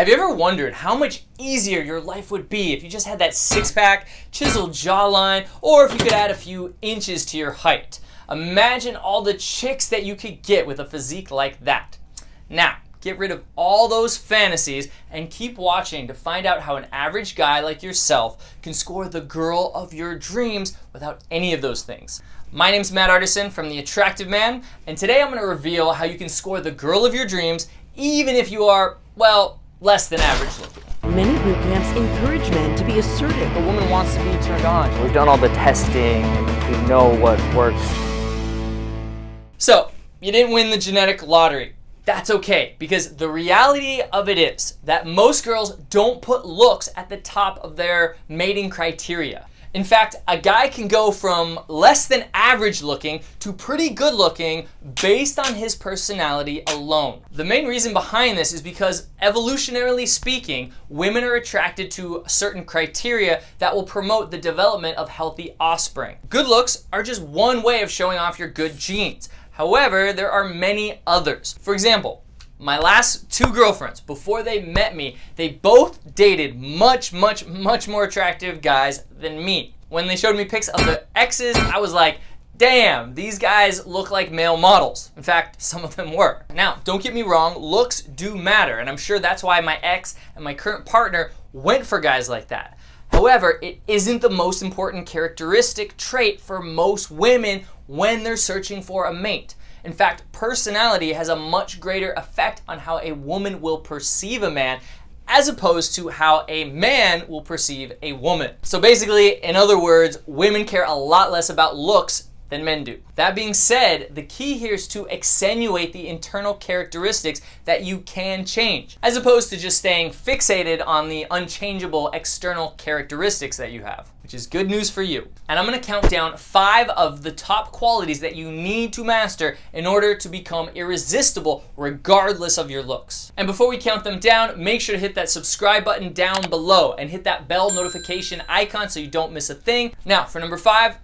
Have you ever wondered how much easier your life would be if you just had that six-pack, chiseled jawline, or if you could add a few inches to your height? Imagine all the chicks that you could get with a physique like that. Now, get rid of all those fantasies and keep watching to find out how an average guy like yourself can score the girl of your dreams without any of those things. My name's Matt Artisan from The Attractive Man, and today I'm going to reveal how you can score the girl of your dreams even if you are, well, less than average looking. Many boot camps encourage men to be assertive. A woman wants to be turned on. We've done all the testing and we know what works. So, you didn't win the genetic lottery. That's okay, because the reality of it is that most girls don't put looks at the top of their mating criteria. In fact, a guy can go from less than average looking to pretty good looking based on his personality alone. The main reason behind this is because, evolutionarily speaking, women are attracted to certain criteria that will promote the development of healthy offspring. Good looks are just one way of showing off your good genes. However, there are many others. For example, my last two girlfriends, before they met me, they both dated much more attractive guys than me. When they showed me pics of the exes, I was like, damn, these guys look like male models. In fact, some of them were. Now, don't get me wrong, looks do matter, and I'm sure that's why my ex and my current partner went for guys like that. However, it isn't the most important characteristic trait for most women when they're searching for a mate. In fact, personality has a much greater effect on how a woman will perceive a man as opposed to how a man will perceive a woman. So basically, in other words, women care a lot less about looks than men do. That being said, the key here is to accentuate the internal characteristics that you can change, as opposed to just staying fixated on the unchangeable external characteristics that you have, which is good news for you. And I'm gonna count down 5 of the top qualities that you need to master in order to become irresistible regardless of your looks. And before we count them down, make sure to hit that subscribe button down below and hit that bell notification icon so you don't miss a thing. Now, for number 5,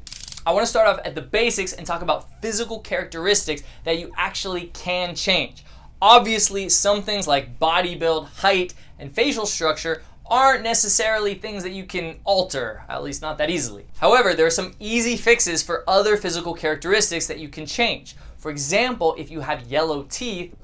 I want to start off at the basics and talk about physical characteristics that you actually can change. Obviously, some things like body build, height, and facial structure aren't necessarily things that you can alter, at least not that easily. However, there are some easy fixes for other physical characteristics that you can change. For example, if you have yellow teeth,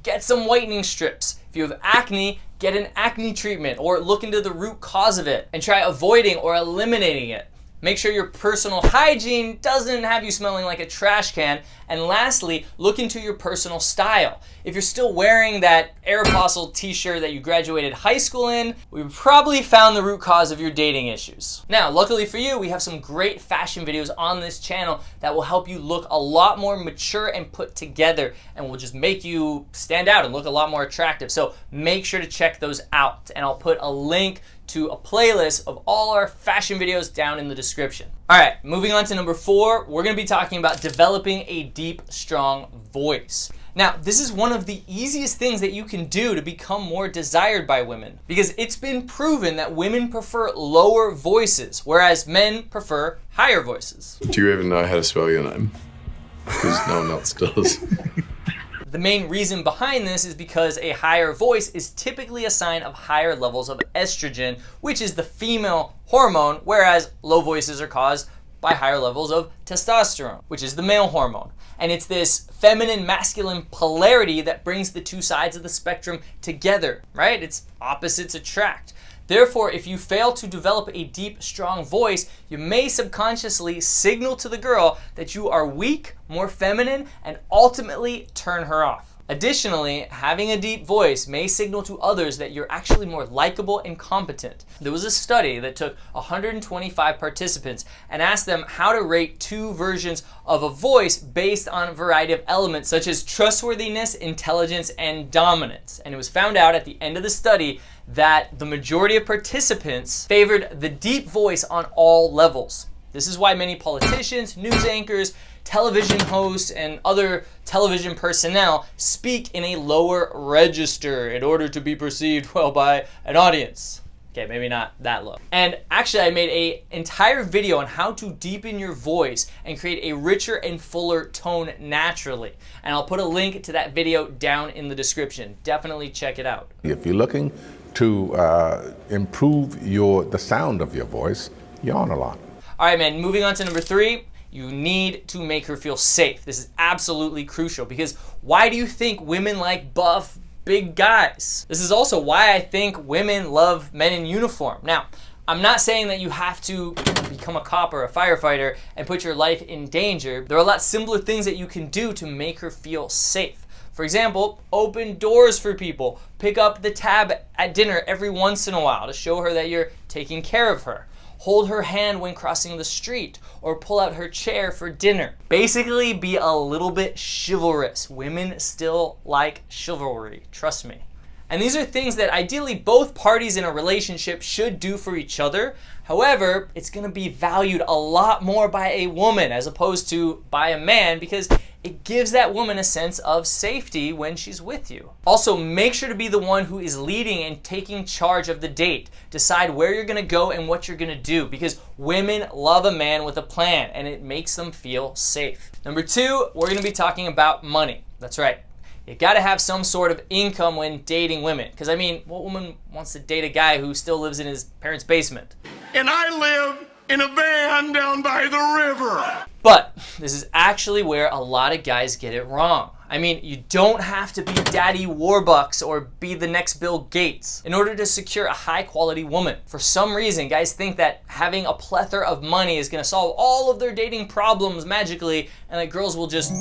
get some whitening strips. If you have acne, get an acne treatment or look into the root cause of it and try avoiding or eliminating it. Make sure your personal hygiene doesn't have you smelling like a trash can. And lastly, look into your personal style. If you're still wearing that Aeropostale t-shirt that you graduated high school in, we've probably found the root cause of your dating issues. Now, luckily for you, we have some great fashion videos on this channel that will help you look a lot more mature and put together and will just make you stand out and look a lot more attractive. So make sure to check those out. And I'll put a link to a playlist of all our fashion videos down in the description. All right, moving on to number 4, we're gonna be talking about developing a deep, strong voice. Now, this is one of the easiest things that you can do to become more desired by women, because it's been proven that women prefer lower voices, whereas men prefer higher voices. Do you even know how to spell your name? Because no one else does. The main reason behind this is because a higher voice is typically a sign of higher levels of estrogen, which is the female hormone, whereas low voices are caused by higher levels of testosterone, which is the male hormone. And it's this feminine masculine polarity that brings the two sides of the spectrum together, right? It's opposites attract. Therefore, if you fail to develop a deep, strong voice, you may subconsciously signal to the girl that you are weak, more feminine, and ultimately turn her off. Additionally, having a deep voice may signal to others that you're actually more likable and competent. There was a study that took 125 participants and asked them how to rate 2 versions of a voice based on a variety of elements such as trustworthiness, intelligence, and dominance. And it was found out at the end of the study that the majority of participants favored the deep voice on all levels. This is why many politicians, news anchors, television hosts, and other television personnel speak in a lower register in order to be perceived well by an audience. Okay, maybe not that low. And actually, I made an entire video on how to deepen your voice and create a richer and fuller tone naturally. And I'll put a link to that video down in the description. Definitely check it out. If you're looking to improve the sound of your voice, yawn a lot. All right, man, moving on to number 3. You need to make her feel safe. This is absolutely crucial because why do you think women like buff, big guys? This is also why I think women love men in uniform. Now, I'm not saying that you have to become a cop or a firefighter and put your life in danger. There are a lot simpler things that you can do to make her feel safe. For example, open doors for people. Pick up the tab at dinner every once in a while to show her that you're taking care of her. Hold her hand when crossing the street, or pull out her chair for dinner. Basically, be a little bit chivalrous. Women still like chivalry, trust me. And these are things that ideally both parties in a relationship should do for each other. However, it's gonna be valued a lot more by a woman as opposed to by a man because it gives that woman a sense of safety when she's with you. Also, make sure to be the one who is leading and taking charge of the date. Decide where you're gonna go and what you're gonna do because women love a man with a plan and it makes them feel safe. Number 2, we're gonna be talking about money. That's right. You gotta have some sort of income when dating women. Because I mean, what woman wants to date a guy who still lives in his parents' basement? And I live in a van down by the river. But this is actually where a lot of guys get it wrong. I mean, you don't have to be Daddy Warbucks or be the next Bill Gates in order to secure a high quality woman. For some reason, guys think that having a plethora of money is gonna solve all of their dating problems magically and that girls will just,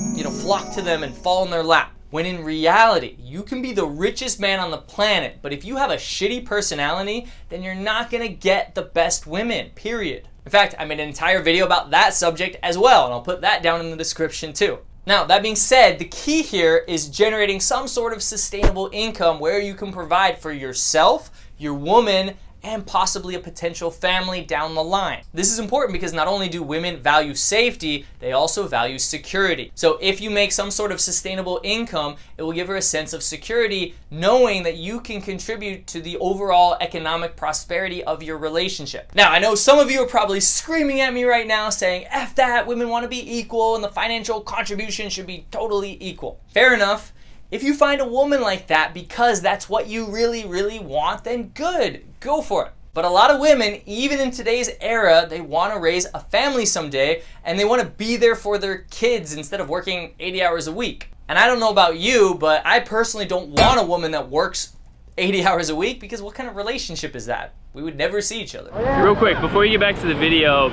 flock to them and fall in their lap. When in reality, you can be the richest man on the planet, but if you have a shitty personality, then you're not gonna get the best women, period. In fact, I made an entire video about that subject as well, and I'll put that down in the description too. Now, that being said, the key here is generating some sort of sustainable income where you can provide for yourself, your woman, and possibly a potential family down the line. This is important because not only do women value safety, they also value security. So if you make some sort of sustainable income, it will give her a sense of security, knowing that you can contribute to the overall economic prosperity of your relationship. Now, I know some of you are probably screaming at me right now saying, F that, women want to be equal and the financial contribution should be totally equal. Fair enough. If you find a woman like that because that's what you really, really want, then good, go for it. But a lot of women, even in today's era, they want to raise a family someday and they want to be there for their kids instead of working 80 hours a week. And I don't know about you, but I personally don't want a woman that works 80 hours a week because what kind of relationship is that? We would never see each other. Real quick, before you get back to the video,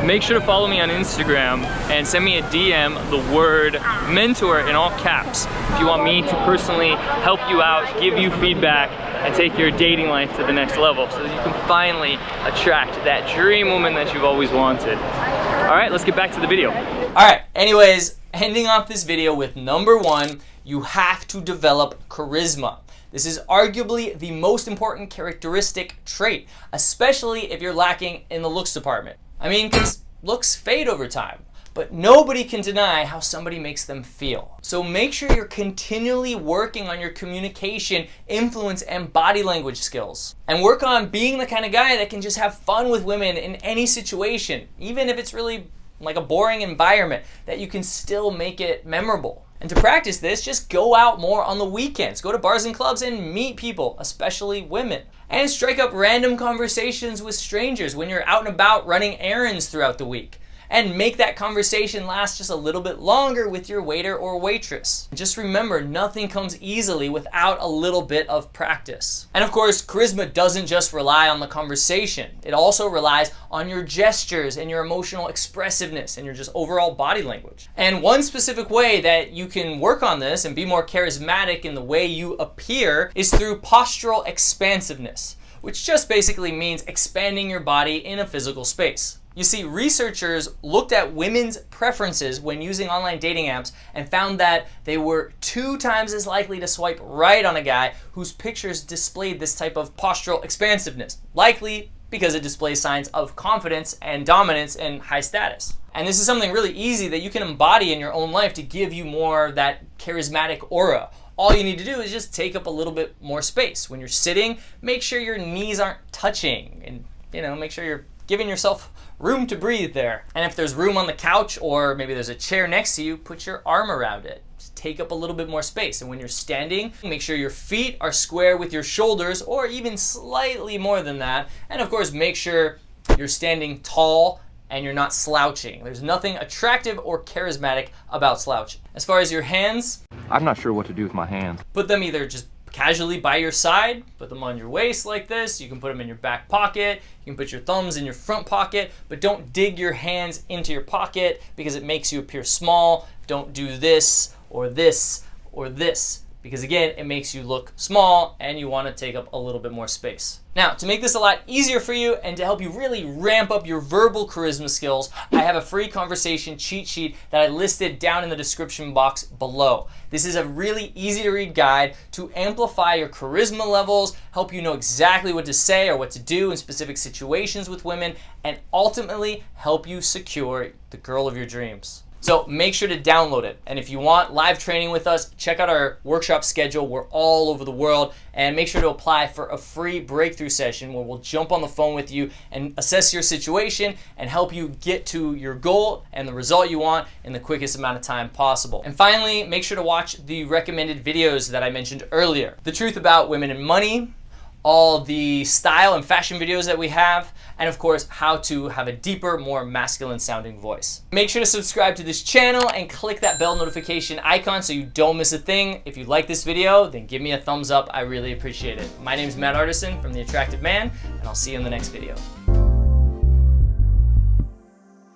make sure to follow me on Instagram and send me a DM, the word mentor in all caps, if you want me to personally help you out, give you feedback, and take your dating life to the next level so that you can finally attract that dream woman that you've always wanted. All right, let's get back to the video. All right, anyways, ending off this video with number 1, you have to develop charisma. This is arguably the most important characteristic trait, especially if you're lacking in the looks department. I mean, because looks fade over time, but nobody can deny how somebody makes them feel. So make sure you're continually working on your communication, influence, and body language skills. And work on being the kind of guy that can just have fun with women in any situation, even if it's really like a boring environment, that you can still make it memorable. And to practice this, just go out more on the weekends. Go to bars and clubs and meet people, especially women. And strike up random conversations with strangers when you're out and about running errands throughout the week. And make that conversation last just a little bit longer with your waiter or waitress. Just remember, nothing comes easily without a little bit of practice. And of course, charisma doesn't just rely on the conversation. It also relies on your gestures and your emotional expressiveness and your just overall body language. And one specific way that you can work on this and be more charismatic in the way you appear is through postural expansiveness, which just basically means expanding your body in a physical space. You see, researchers looked at women's preferences when using online dating apps and found that they were 2 times as likely to swipe right on a guy whose pictures displayed this type of postural expansiveness, likely because it displays signs of confidence and dominance and high status. And this is something really easy that you can embody in your own life to give you more of that charismatic aura. all you need to do is just take up a little bit more space. When you're sitting, make sure your knees aren't touching, and make sure you're giving yourself room to breathe there. And if there's room on the couch or maybe there's a chair next to you, put your arm around it. Just take up a little bit more space. And when you're standing, make sure your feet are square with your shoulders or even slightly more than that. And of course, make sure you're standing tall and you're not slouching. There's nothing attractive or charismatic about slouching. As far as your hands, I'm not sure what to do with my hands. put them either just casually by your side, put them on your waist like this. You can put them in your back pocket. You can put your thumbs in your front pocket, but don't dig your hands into your pocket because it makes you appear small. Don't do this or this or this, because again, it makes you look small and you want to take up a little bit more space. Now, to make this a lot easier for you and to help you really ramp up your verbal charisma skills, I have a free conversation cheat sheet that I listed down in the description box below. This is a really easy to read guide to amplify your charisma levels, help you know exactly what to say or what to do in specific situations with women, and ultimately help you secure the girl of your dreams. So make sure to download it. And if you want live training with us, check out our workshop schedule. We're all over the world. And make sure to apply for a free breakthrough session where we'll jump on the phone with you and assess your situation and help you get to your goal and the result you want in the quickest amount of time possible. And finally, make sure to watch the recommended videos that I mentioned earlier. The Truth About Women and Money, all the style and fashion videos that we have, and of course, how to have a deeper, more masculine sounding voice. Make sure to subscribe to this channel and click that bell notification icon so you don't miss a thing. If you like this video, then give me a thumbs up. I really appreciate it. My name is Matt Artisan from The Attractive Man, and I'll see you in the next video.